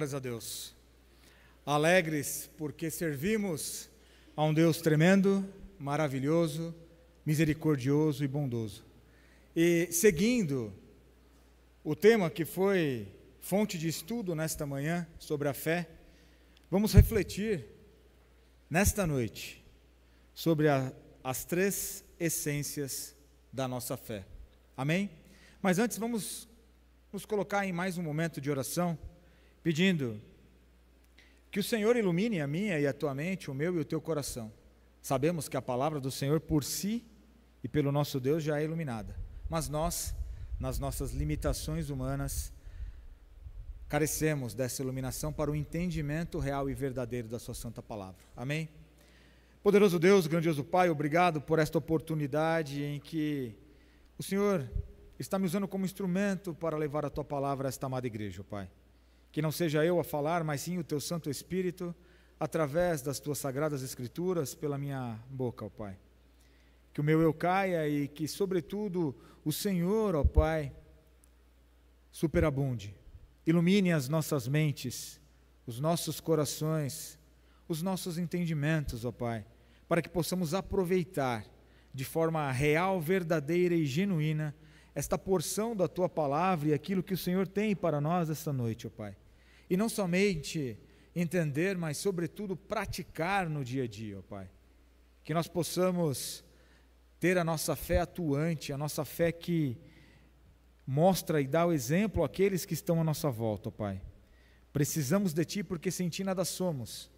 Glórias a Deus. Alegres porque servimos a um Deus tremendo, maravilhoso, misericordioso e bondoso. E seguindo o tema que foi fonte de estudo nesta manhã sobre a fé, vamos refletir nesta noite sobre as três essências da nossa fé. Amém? Mas antes vamos nos colocar em mais um momento de oração, pedindo que o Senhor ilumine a minha e a tua mente, o meu e o teu coração. Sabemos que a palavra do Senhor por si e pelo nosso Deus já é iluminada, mas nós, nas nossas limitações humanas, carecemos dessa iluminação para o entendimento real e verdadeiro da sua santa palavra. Amém? Poderoso Deus, grandioso Pai, obrigado por esta oportunidade em que o Senhor está me usando como instrumento para levar a tua palavra a esta amada igreja, Pai. Que não seja eu a falar, mas sim o teu Santo Espírito, através das tuas sagradas Escrituras, pela minha boca, ó Pai. Que o meu eu caia e que, sobretudo, o Senhor, ó Pai, superabunde. Ilumine as nossas mentes, os nossos corações, os nossos entendimentos, ó Pai, para que possamos aproveitar de forma real, verdadeira e genuína esta porção da Tua Palavra e aquilo que o Senhor tem para nós esta noite, ó Pai. E não somente entender, mas sobretudo praticar no dia a dia, ó Pai. Que nós possamos ter a nossa fé atuante, a nossa fé que mostra e dá o exemplo àqueles que estão à nossa volta, ó Pai. Precisamos de Ti porque sem Ti nada somos.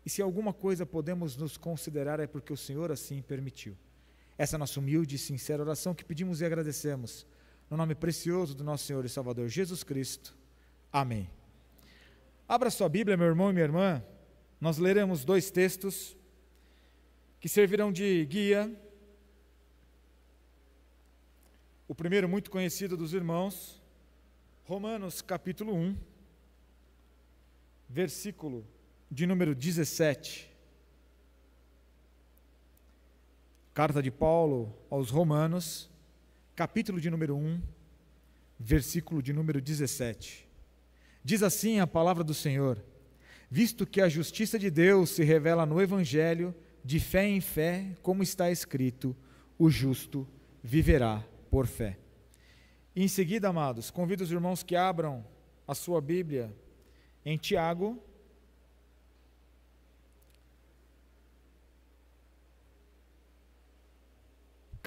E se alguma coisa podemos nos considerar é porque o Senhor assim permitiu. Essa é a nossa humilde e sincera oração que pedimos e agradecemos, no nome precioso do nosso Senhor e Salvador Jesus Cristo. Amém. Abra sua Bíblia, meu irmão e minha irmã, nós leremos dois textos que servirão de guia. O primeiro, muito conhecido dos irmãos, Romanos capítulo 1, versículo de número 17. Carta de Paulo aos Romanos, capítulo de número 1, versículo de número 17. Diz assim a palavra do Senhor: visto que a justiça de Deus se revela no Evangelho, de fé em fé, como está escrito, o justo viverá por fé. E em seguida, amados, convido os irmãos que abram a sua Bíblia em Tiago,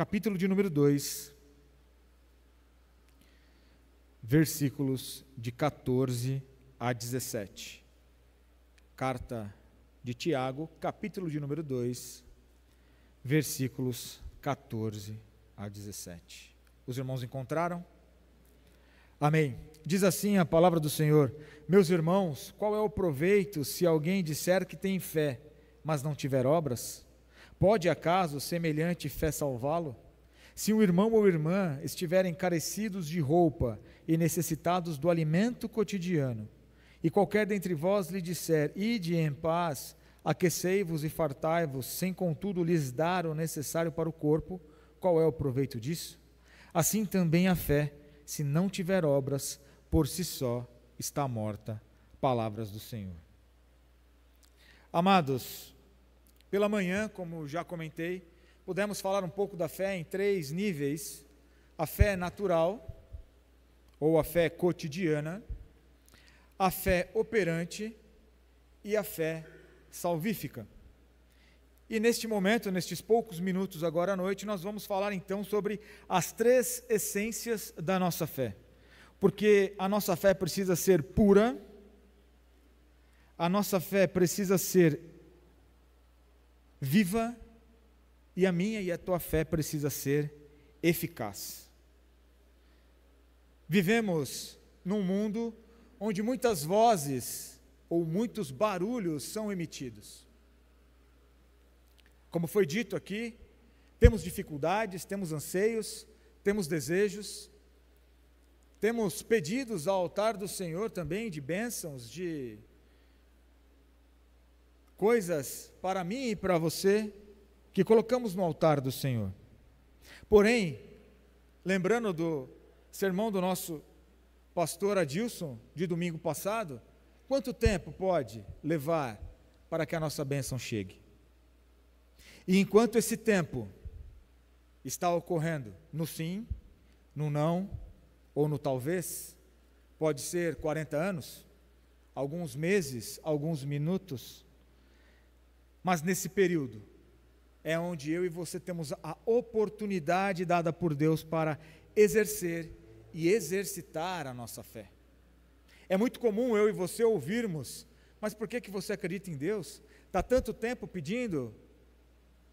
capítulo de número 2, versículos de 14 a 17. Carta de Tiago, capítulo de número 2, versículos 14 a 17. Os irmãos encontraram? Amém. Diz assim a palavra do Senhor: meus irmãos, qual é o proveito se alguém disser que tem fé, mas não tiver obras? Pode acaso semelhante fé salvá-lo? Se um irmão ou irmã estiverem carecidos de roupa e necessitados do alimento cotidiano, e qualquer dentre vós lhe disser, ide em paz, aquecei-vos e fartai-vos, sem contudo lhes dar o necessário para o corpo, qual é o proveito disso? Assim também a fé, se não tiver obras, por si só está morta. Palavras do Senhor. Amados, pela manhã, como já comentei, pudemos falar um pouco da fé em três níveis: a fé natural, ou a fé cotidiana, a fé operante e a fé salvífica. E neste momento, nestes poucos minutos agora à noite, nós vamos falar então sobre as três essências da nossa fé. Porque a nossa fé precisa ser pura, a nossa fé precisa ser viva, e a minha e a tua fé precisa ser eficaz. Vivemos num mundo onde muitas vozes ou muitos barulhos são emitidos. Como foi dito aqui, temos dificuldades, temos anseios, temos desejos, temos pedidos ao altar do Senhor também de bênçãos, de coisas para mim e para você, que colocamos no altar do Senhor. Porém, lembrando do sermão do nosso pastor Adilson, de domingo passado, Quanto tempo pode levar para que a nossa bênção chegue? E enquanto esse tempo está ocorrendo no sim, no não ou no talvez, pode ser 40 anos, alguns meses, alguns minutos, mas nesse período é onde eu e você temos a oportunidade dada por Deus para exercer e exercitar a nossa fé. É muito comum eu e você ouvirmos, mas por que você acredita em Deus? Está tanto tempo pedindo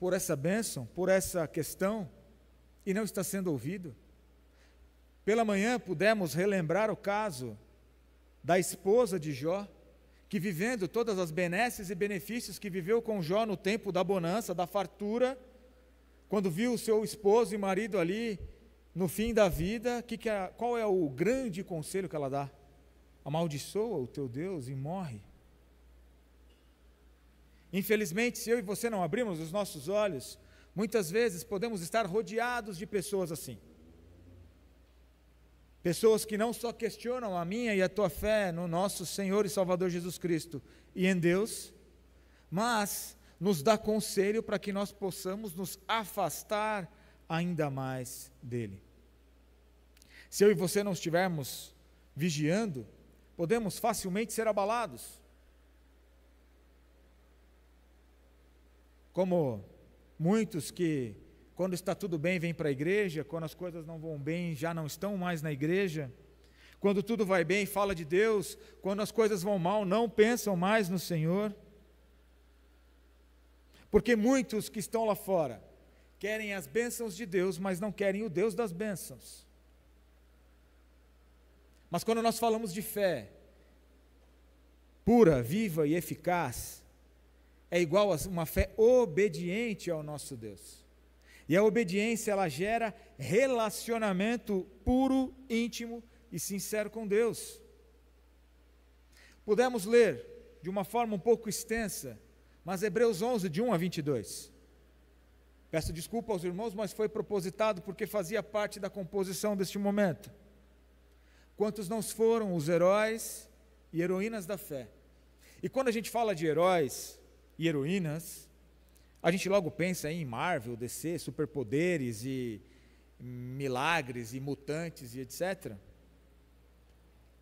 por essa bênção, por essa questão, e não está sendo ouvido. Pela manhã pudemos relembrar o caso da esposa de Jó, que vivendo todas as benesses e benefícios que viveu com Jó no tempo da bonança, da fartura, quando viu o seu esposo e marido ali no fim da vida, qual é o grande conselho que ela dá? Amaldiçoa o teu Deus e morre. Infelizmente, se eu e você não abrirmos os nossos olhos, muitas vezes podemos estar rodeados de pessoas assim. Pessoas que não só questionam a minha e a tua fé no nosso Senhor e Salvador Jesus Cristo e em Deus, mas nos dá conselho para que nós possamos nos afastar ainda mais dele. Se eu e você não estivermos vigiando, podemos facilmente ser abalados. Como muitos que, quando está tudo bem, vêm para a igreja, quando as coisas não vão bem, já não estão mais na igreja. Quando tudo vai bem, fala de Deus. Quando as coisas vão mal, não pensam mais no Senhor. Porque muitos que estão lá fora querem as bênçãos de Deus, mas não querem o Deus das bênçãos. Mas quando nós falamos de fé pura, viva e eficaz, é igual a uma fé obediente ao nosso Deus. E a obediência, ela gera relacionamento puro, íntimo e sincero com Deus. Pudemos ler de uma forma um pouco extensa, mas Hebreus 11, de 1 a 22. Peço desculpa aos irmãos, mas foi propositado porque fazia parte da composição deste momento. Quantos não foram os heróis e heroínas da fé? E quando a gente fala de heróis e heroínas, a gente logo pensa em Marvel, DC, superpoderes e milagres e mutantes e etc.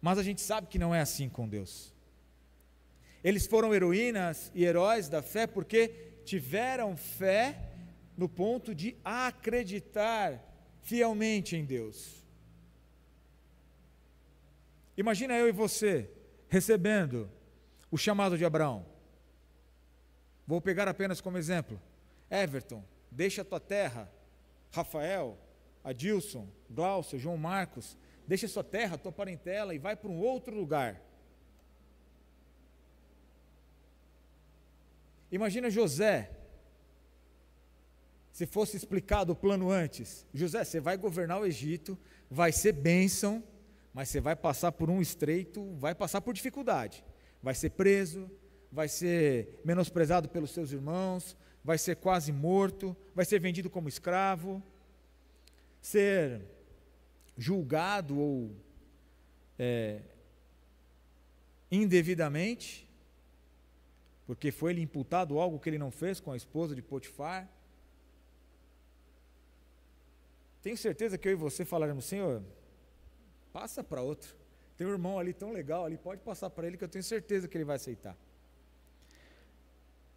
Mas a gente sabe que não é assim com Deus. Eles foram heroínas e heróis da fé porque tiveram fé no ponto de acreditar fielmente em Deus. Imagina eu e você recebendo o chamado de Abraão. Vou pegar apenas como exemplo. Everton, deixa a tua terra. Rafael, Adilson, Glaucio, João Marcos, deixa a sua terra, a tua parentela e vai para um outro lugar. Imagina José, se fosse explicado o plano antes. José, você vai governar o Egito, vai ser bênção, mas você vai passar por um estreito, vai passar por dificuldade. Vai ser preso, vai ser menosprezado pelos seus irmãos, vai ser quase morto, vai ser vendido como escravo, ser julgado ou indevidamente, porque foi-lhe imputado algo que ele não fez com a esposa de Potifar. Tenho certeza que eu e você falaremos: Senhor, passa para outro, tem um irmão ali tão legal ali, pode passar para ele que eu tenho certeza que ele vai aceitar.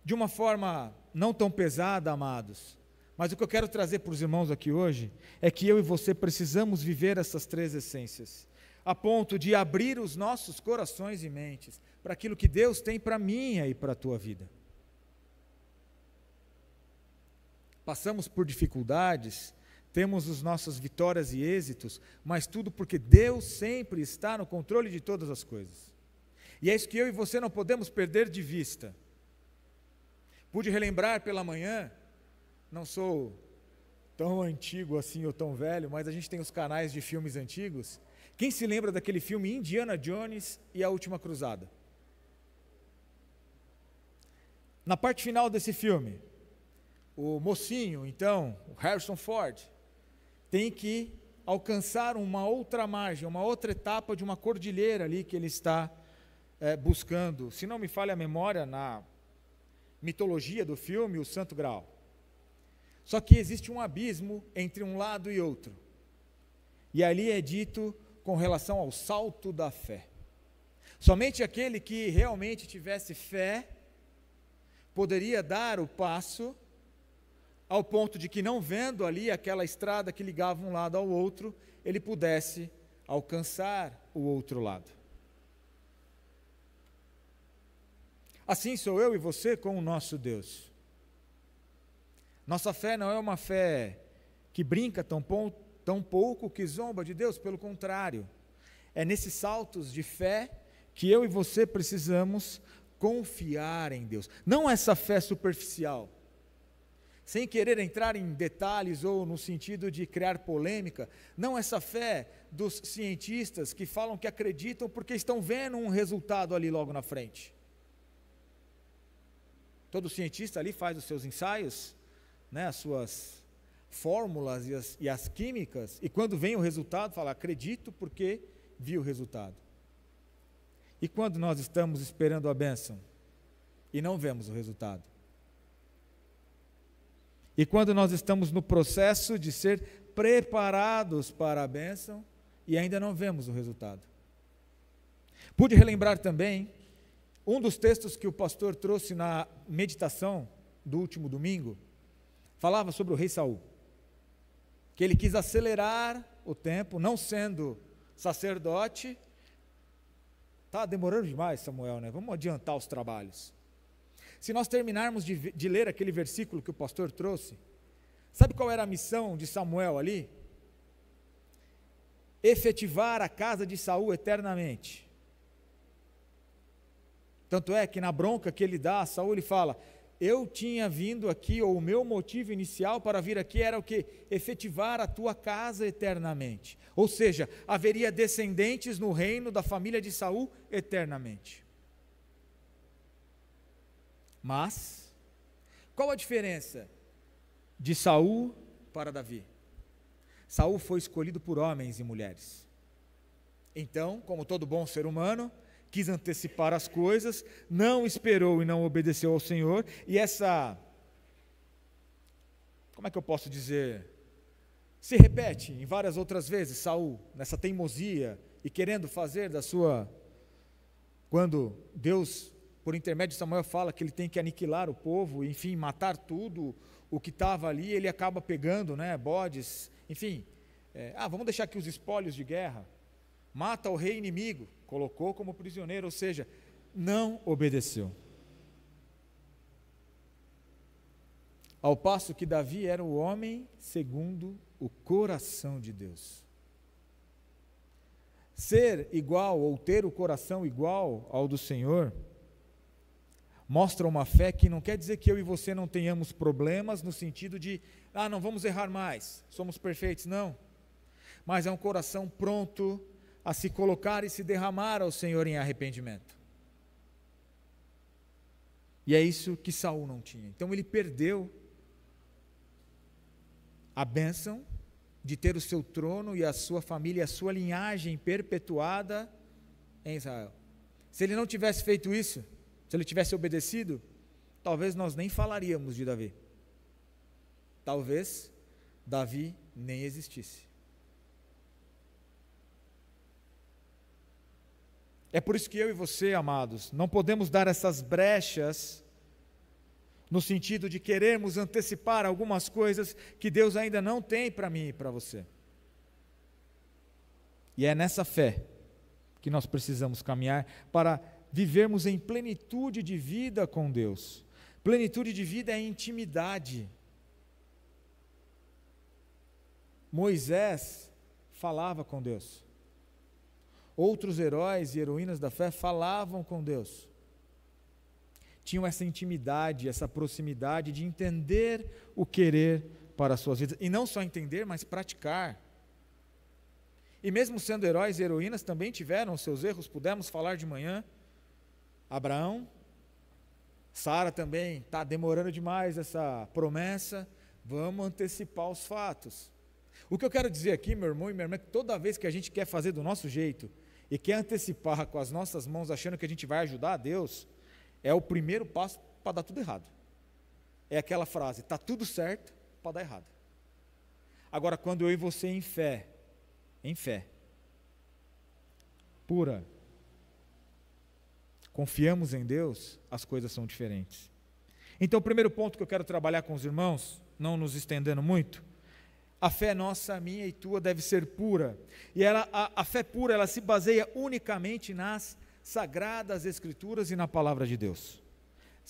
De uma forma não tão pesada, amados, mas o que eu quero trazer para os irmãos aqui hoje é que eu e você precisamos viver essas três essências, a ponto de abrir os nossos corações e mentes para aquilo que Deus tem para a minha e para a tua vida. Passamos por dificuldades, temos as nossas vitórias e êxitos, mas tudo porque Deus sempre está no controle de todas as coisas. E é isso que eu e você não podemos perder de vista. Pude relembrar pela manhã, não sou tão antigo assim ou tão velho, mas a gente tem os canais de filmes antigos. Quem se lembra daquele filme Indiana Jones e a Última Cruzada? Na parte final desse filme, o mocinho, então, o Harrison Ford, tem que alcançar uma outra margem, uma outra etapa de uma cordilheira ali que ele está buscando, se não me falha a memória, na mitologia do filme, o Santo Graal. Só que existe um abismo entre um lado e outro. E ali é dito com relação ao salto da fé. Somente aquele que realmente tivesse fé poderia dar o passo ao ponto de que, não vendo ali aquela estrada que ligava um lado ao outro, ele pudesse alcançar o outro lado. Assim sou eu e você com o nosso Deus. Nossa fé não é uma fé que brinca tão pouco, que zomba de Deus, pelo contrário. É nesses saltos de fé que eu e você precisamos confiar em Deus. Não essa fé superficial, sem querer entrar em detalhes ou no sentido de criar polêmica, não essa fé dos cientistas que falam que acreditam porque estão vendo um resultado ali logo na frente. Todo cientista ali faz os seus ensaios, as suas fórmulas e as químicas, e quando vem o resultado, fala, acredito porque vi o resultado. E quando nós estamos esperando a bênção e não vemos o resultado? E quando nós estamos no processo de ser preparados para a bênção e ainda não vemos o resultado? Pude relembrar também um dos textos que o pastor trouxe na meditação do último domingo, falava sobre o rei Saul, que ele quis acelerar o tempo, não sendo sacerdote. Está demorando demais, Samuel, né? Vamos adiantar os trabalhos. Se nós terminarmos de ler aquele versículo que o pastor trouxe, sabe qual era a missão de Samuel ali? Efetivar a casa de Saul eternamente. Tanto é que na bronca que ele dá a Saul, ele fala, eu tinha vindo aqui, ou o meu motivo inicial para vir aqui era o quê? Efetivar a tua casa eternamente. Ou seja, haveria descendentes no reino da família de Saul eternamente. Mas, qual a diferença de Saul para Davi? Saul foi escolhido por homens e mulheres. Então, como todo bom ser humano, quis antecipar as coisas, não esperou e não obedeceu ao Senhor, e como é que eu posso dizer, se repete em várias outras vezes, Saul, nessa teimosia, e querendo fazer quando Deus, por intermédio de Samuel, fala que ele tem que aniquilar o povo, enfim, matar tudo o que estava ali, ele acaba pegando, bodes, enfim, vamos deixar aqui os espólios de guerra, mata o rei inimigo, colocou como prisioneiro, ou seja, não obedeceu. Ao passo que Davi era o homem segundo o coração de Deus. Ser igual ou ter o coração igual ao do Senhor mostra uma fé que não quer dizer que eu e você não tenhamos problemas no sentido de, não vamos errar mais, somos perfeitos, não. Mas é um coração pronto a se colocar e se derramar ao Senhor em arrependimento. E é isso que Saul não tinha. Então ele perdeu a bênção de ter o seu trono e a sua família, a sua linhagem perpetuada em Israel. Se ele não tivesse feito isso, se ele tivesse obedecido, talvez nós nem falaríamos de Davi. Talvez Davi nem existisse. É por isso que eu e você, amados, não podemos dar essas brechas no sentido de querermos antecipar algumas coisas que Deus ainda não tem para mim e para você. E é nessa fé que nós precisamos caminhar para vivermos em plenitude de vida com Deus. Plenitude de vida é intimidade. Moisés falava com Deus. Outros heróis e heroínas da fé falavam com Deus. Tinham essa intimidade, essa proximidade de entender o querer para as suas vidas. E não só entender, mas praticar. E mesmo sendo heróis e heroínas, também tiveram os seus erros. Pudemos falar de manhã. Abraão, Sara também, está demorando demais essa promessa. Vamos antecipar os fatos. O que eu quero dizer aqui, meu irmão e minha irmã, é que toda vez que a gente quer fazer do nosso jeito, e quer antecipar com as nossas mãos, achando que a gente vai ajudar a Deus, é o primeiro passo para dar tudo errado. É aquela frase, está tudo certo para dar errado. Agora, quando eu e você em fé, pura, confiamos em Deus, as coisas são diferentes. Então, o primeiro ponto que eu quero trabalhar com os irmãos, não nos estendendo muito, a fé nossa, minha e tua, deve ser pura. E a fé pura, ela se baseia unicamente nas Sagradas Escrituras e na Palavra de Deus.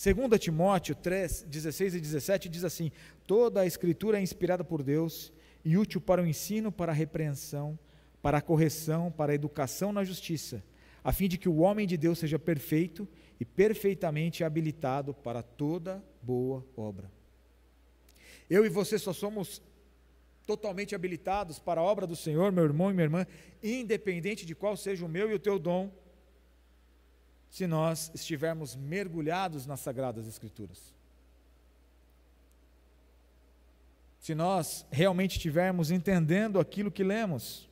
2 Timóteo 3, 16 e 17 diz assim: toda a Escritura é inspirada por Deus e útil para o ensino, para a repreensão, para a correção, para a educação na justiça, a fim de que o homem de Deus seja perfeito e perfeitamente habilitado para toda boa obra. Eu e você só somos totalmente habilitados para a obra do Senhor, meu irmão e minha irmã, independente de qual seja o meu e o teu dom, se nós estivermos mergulhados nas Sagradas Escrituras. Se nós realmente estivermos entendendo aquilo que lemos,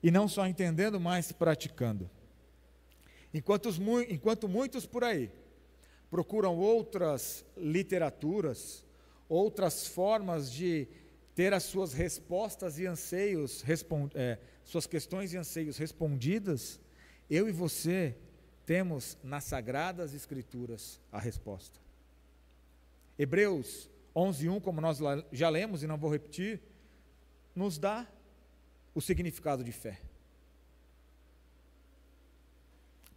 e não só entendendo, mas praticando. Enquanto muitos por aí procuram outras literaturas, outras formas de ter as suas respostas e anseios, suas questões e anseios respondidas, eu e você temos nas Sagradas Escrituras a resposta. Hebreus 11:1, como nós já lemos e não vou repetir, nos dá o significado de fé.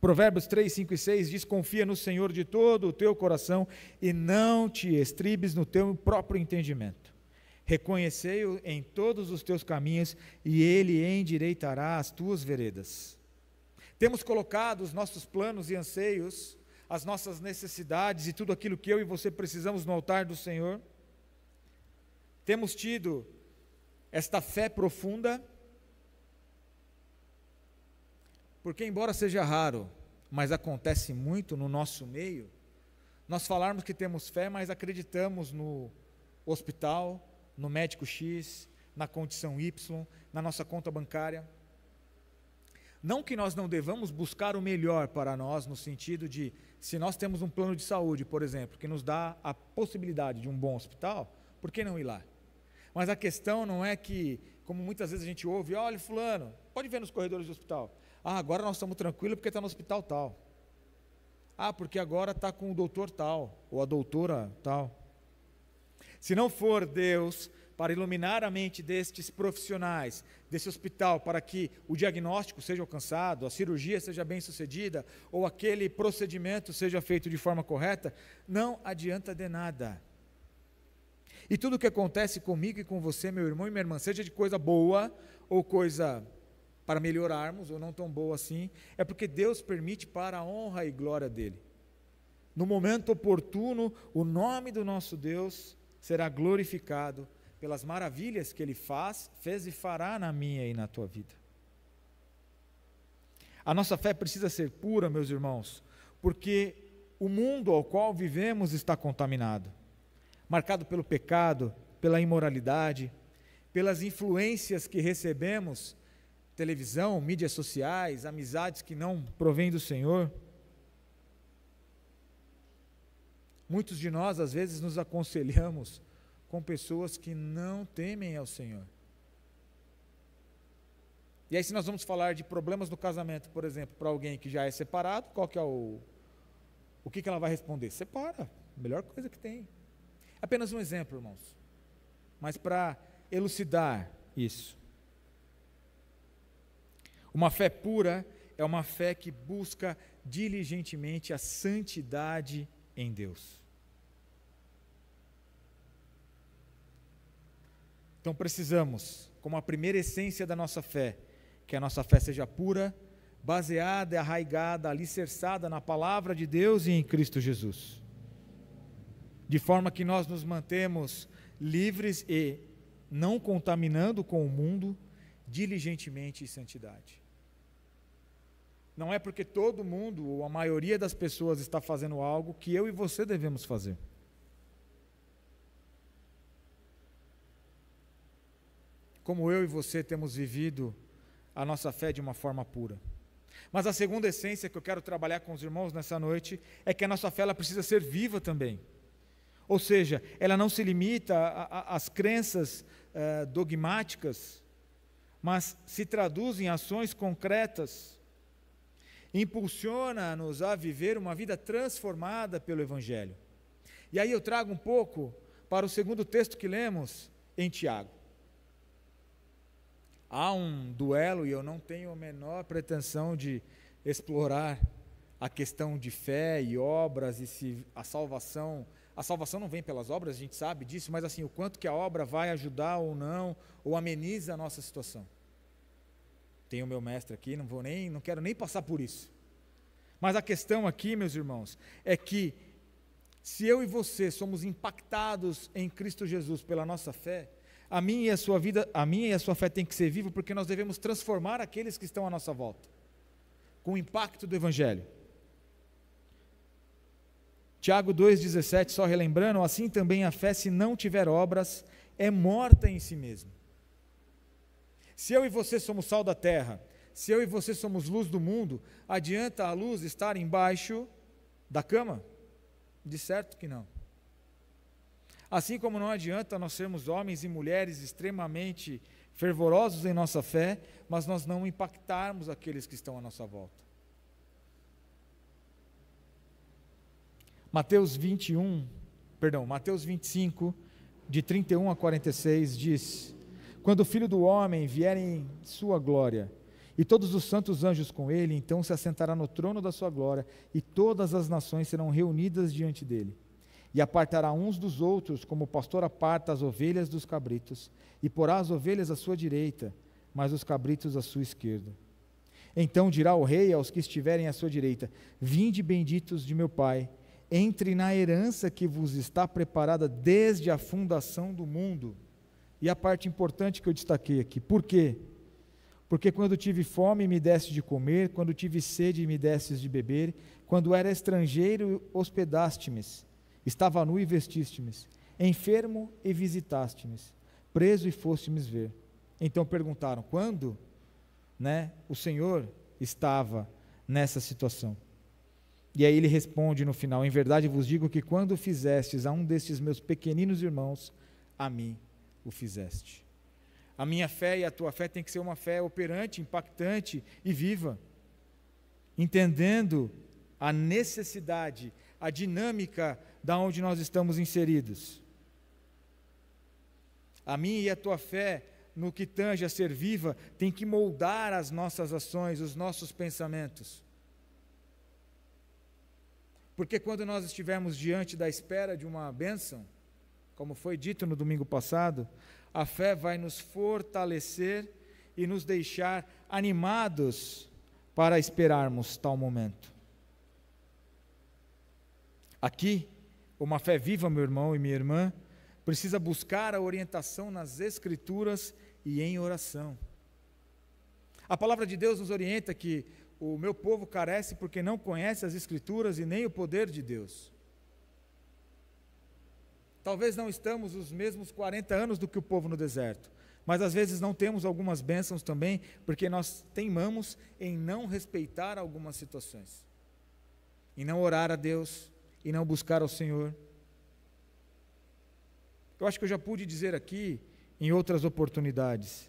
Provérbios 3, 5 e 6 diz: confia no Senhor de todo o teu coração e não te estribes no teu próprio entendimento. Reconhecei-o em todos os teus caminhos e ele endireitará as tuas veredas. Temos colocado os nossos planos e anseios, as nossas necessidades e tudo aquilo que eu e você precisamos no altar do Senhor. Temos tido esta fé profunda, porque embora seja raro, mas acontece muito no nosso meio, nós falarmos que temos fé, mas acreditamos no hospital, no médico X, na condição Y, na nossa conta bancária. Não que nós não devamos buscar o melhor para nós, no sentido de, se nós temos um plano de saúde, por exemplo, que nos dá a possibilidade de um bom hospital, por que não ir lá? Mas a questão não é que, como muitas vezes a gente ouve, olha fulano, pode ver nos corredores do hospital, agora nós estamos tranquilos porque está no hospital tal, porque agora está com o doutor tal, ou a doutora tal. Se não for Deus para iluminar a mente destes profissionais, desse hospital, para que o diagnóstico seja alcançado, a cirurgia seja bem sucedida, ou aquele procedimento seja feito de forma correta, não adianta de nada. E tudo o que acontece comigo e com você, meu irmão e minha irmã, seja de coisa boa, ou coisa para melhorarmos, ou não tão boa assim, é porque Deus permite para a honra e glória dEle. No momento oportuno, o nome do nosso Deus será glorificado pelas maravilhas que Ele fez e fará na minha e na tua vida. A nossa fé precisa ser pura, meus irmãos, porque o mundo ao qual vivemos está contaminado, marcado pelo pecado, pela imoralidade, pelas influências que recebemos, televisão, mídias sociais, amizades que não provêm do Senhor. Muitos de nós, às vezes, nos aconselhamos com pessoas que não temem ao Senhor. E aí, se nós vamos falar de problemas no casamento, por exemplo, para alguém que já é separado, qual que é o que ela vai responder? Separa, melhor coisa que tem. Apenas um exemplo, irmãos, mas para elucidar isso. Uma fé pura é uma fé que busca diligentemente a santidade em Deus. Então precisamos, como a primeira essência da nossa fé, que a nossa fé seja pura, baseada, arraigada, alicerçada na palavra de Deus e em Cristo Jesus. De forma que nós nos mantemos livres e não contaminando com o mundo, diligentemente em santidade. Não é porque todo mundo, ou a maioria das pessoas está fazendo algo, que eu e você devemos fazer. Como eu e você temos vivido a nossa fé de uma forma pura. Mas a segunda essência que eu quero trabalhar com os irmãos nessa noite é que a nossa fé ela precisa ser viva também. Ou seja, ela não se limita às crenças dogmáticas, mas se traduz em ações concretas, impulsiona-nos a viver uma vida transformada pelo Evangelho. E aí eu trago um pouco para o segundo texto que lemos em Tiago. Há um duelo, e eu não tenho a menor pretensão de explorar a questão de fé e obras, e se a salvação não vem pelas obras, a gente sabe disso, mas assim, o quanto que a obra vai ajudar ou não, ou ameniza a nossa situação. Tenho o meu mestre aqui, não quero nem passar por isso. Mas a questão aqui, meus irmãos, é que se eu e você somos impactados em Cristo Jesus pela nossa fé, a minha e a sua fé tem que ser viva, porque nós devemos transformar aqueles que estão à nossa volta, com o impacto do Evangelho. Tiago 2,17, só relembrando, assim também a fé, se não tiver obras, é morta em si mesma. Se eu e você somos sal da terra, se eu e você somos luz do mundo, adianta a luz estar embaixo da cama? De certo que não. Assim como não adianta nós sermos homens e mulheres extremamente fervorosos em nossa fé, mas nós não impactarmos aqueles que estão à nossa volta. Mateus 25, de 31 a 46, diz: quando o Filho do Homem vier em sua glória, e todos os santos anjos com ele, então se assentará no trono da sua glória, e todas as nações serão reunidas diante dele. E apartará uns dos outros, como o pastor aparta as ovelhas dos cabritos, e porá as ovelhas à sua direita, mas os cabritos à sua esquerda. Então dirá o rei aos que estiverem à sua direita: vinde benditos de meu Pai, entre na herança que vos está preparada desde a fundação do mundo. E a parte importante que eu destaquei aqui, por quê? Porque quando tive fome me deste de comer, quando tive sede me destes de beber, quando era estrangeiro hospedaste-me, estava nu e vestiste-me, enfermo e visitaste-me, preso e foste-me ver. Então perguntaram, quando o Senhor estava nessa situação? E aí ele responde no final: em verdade vos digo que quando fizestes a um destes meus pequeninos irmãos, a mim o fizeste. A minha fé e a tua fé tem que ser uma fé operante, impactante e viva, entendendo a necessidade, a dinâmica da onde nós estamos inseridos. A minha e a tua fé, no que tange a ser viva, tem que moldar as nossas ações, os nossos pensamentos. Porque quando nós estivermos diante da espera de uma bênção, como foi dito no domingo passado, a fé vai nos fortalecer e nos deixar animados para esperarmos tal momento. Aqui, uma fé viva, meu irmão e minha irmã, precisa buscar a orientação nas Escrituras e em oração. A palavra de Deus nos orienta que o meu povo carece porque não conhece as Escrituras e nem o poder de Deus. Talvez não estamos os mesmos 40 anos do que o povo no deserto, mas às vezes não temos algumas bênçãos também, porque nós teimamos em não respeitar algumas situações, em não orar a Deus, e não buscar ao Senhor. Eu acho que eu já pude dizer aqui, em outras oportunidades,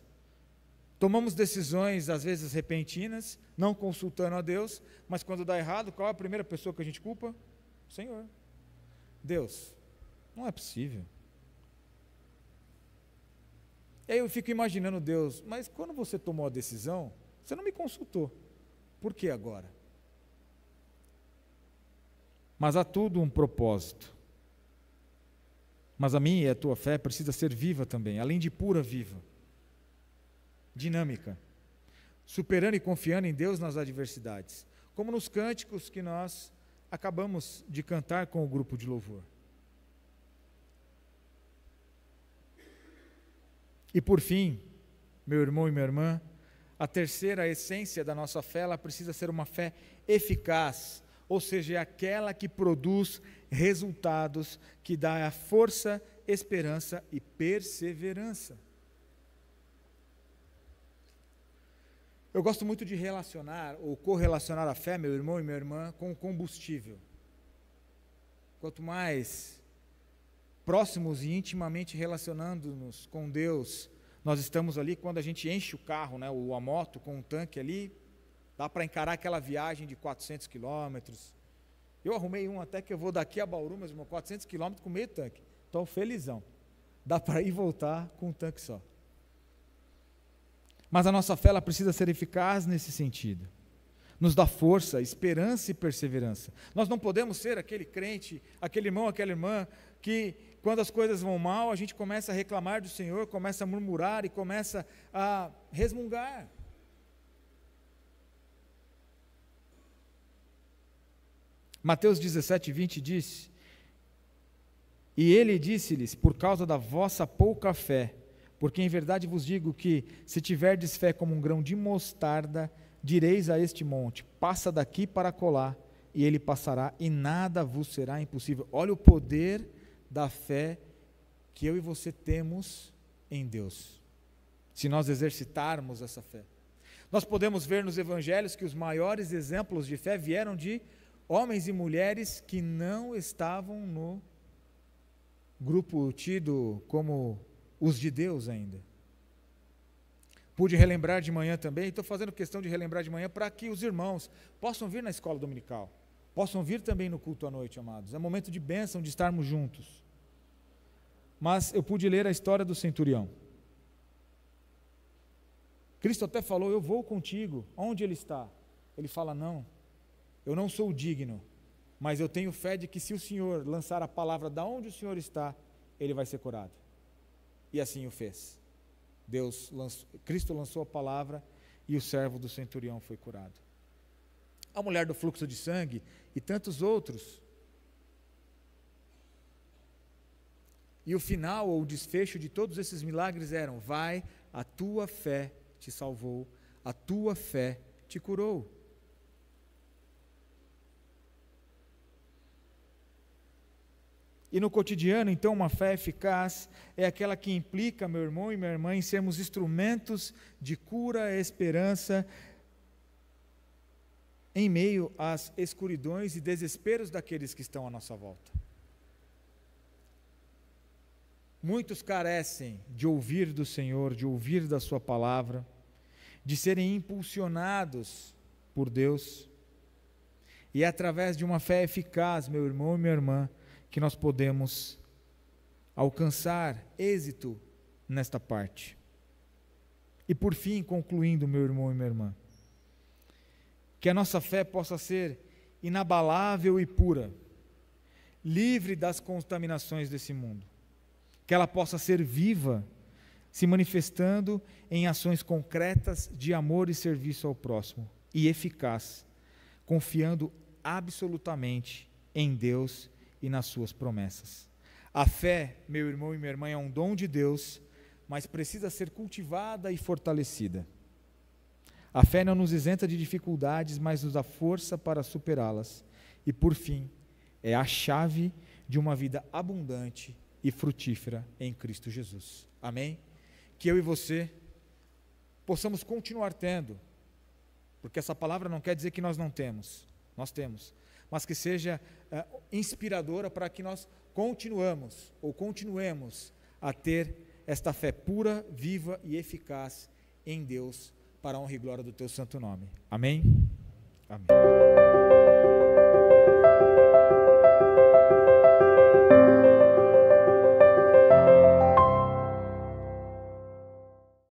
tomamos decisões às vezes repentinas, não consultando a Deus, mas quando dá errado, qual é a primeira pessoa que a gente culpa? O Senhor. Deus, não é possível. E aí eu fico imaginando Deus, mas quando você tomou a decisão, você não me consultou. Por que agora? Mas há tudo um propósito. Mas a minha e a tua fé precisa ser viva também, além de pura, viva. Dinâmica. Superando e confiando em Deus nas adversidades. Como nos cânticos que nós acabamos de cantar com o grupo de louvor. E por fim, meu irmão e minha irmã, a terceira essência da nossa fé, ela precisa ser uma fé eficaz, ou seja, é aquela que produz resultados, que dá a força, esperança e perseverança. Eu gosto muito de relacionar ou correlacionar a fé, meu irmão e minha irmã, com o combustível. Quanto mais próximos e intimamente relacionando-nos com Deus, nós estamos ali, quando a gente enche o carro, né, ou a moto com um tanque ali, dá para encarar aquela viagem de 400 quilômetros. Eu arrumei um até que eu vou daqui a Bauru, mas 400 quilômetros com meio tanque. Estou felizão. Dá para ir e voltar com um tanque só. Mas a nossa fé ela precisa ser eficaz nesse sentido. Nos dá força, esperança e perseverança. Nós não podemos ser aquele crente, aquele irmão, aquela irmã, que quando as coisas vão mal, a gente começa a reclamar do Senhor, começa a murmurar e começa a resmungar. Mateus 17:20 diz: e ele disse-lhes, por causa da vossa pouca fé, porque em verdade vos digo que, se tiverdes fé como um grão de mostarda, direis a este monte, passa daqui para acolá, e ele passará, e nada vos será impossível. Olha o poder da fé que eu e você temos em Deus, se nós exercitarmos essa fé. Nós podemos ver nos evangelhos que os maiores exemplos de fé vieram de homens e mulheres que não estavam no grupo tido como os de Deus ainda. Pude relembrar de manhã também, estou fazendo questão de relembrar de manhã para que os irmãos possam vir na escola dominical, possam vir também no culto à noite, amados. É momento de bênção de estarmos juntos. Mas eu pude ler a história do centurião. Cristo até falou, eu vou contigo. Onde ele está? Ele fala, não, eu não sou digno, mas eu tenho fé de que se o Senhor lançar a palavra de onde o Senhor está, ele vai ser curado. E assim o fez. Cristo lançou a palavra e o servo do centurião foi curado. A mulher do fluxo de sangue e tantos outros. E o final ou o desfecho de todos esses milagres eram: vai, a tua fé te salvou, a tua fé te curou. E no cotidiano, então, uma fé eficaz é aquela que implica, meu irmão e minha irmã, em sermos instrumentos de cura e esperança em meio às escuridões e desesperos daqueles que estão à nossa volta. Muitos carecem de ouvir do Senhor, de ouvir da sua palavra, de serem impulsionados por Deus. E é através de uma fé eficaz, meu irmão e minha irmã, que nós podemos alcançar êxito nesta parte. E por fim, concluindo, meu irmão e minha irmã, que a nossa fé possa ser inabalável e pura, livre das contaminações desse mundo, que ela possa ser viva, se manifestando em ações concretas de amor e serviço ao próximo, e eficaz, confiando absolutamente em Deus e nas suas promessas. A fé, meu irmão e minha irmã, é um dom de Deus, mas precisa ser cultivada e fortalecida. A fé não nos isenta de dificuldades, mas nos dá força para superá-las. E por fim, é a chave de uma vida abundante e frutífera em Cristo Jesus. Amém? Que eu e você possamos continuar tendo, porque essa palavra não quer dizer que nós não temos, nós temos, mas que seja inspiradora para que nós continuemos a ter esta fé pura, viva e eficaz em Deus, para a honra e glória do teu santo nome. Amém? Amém.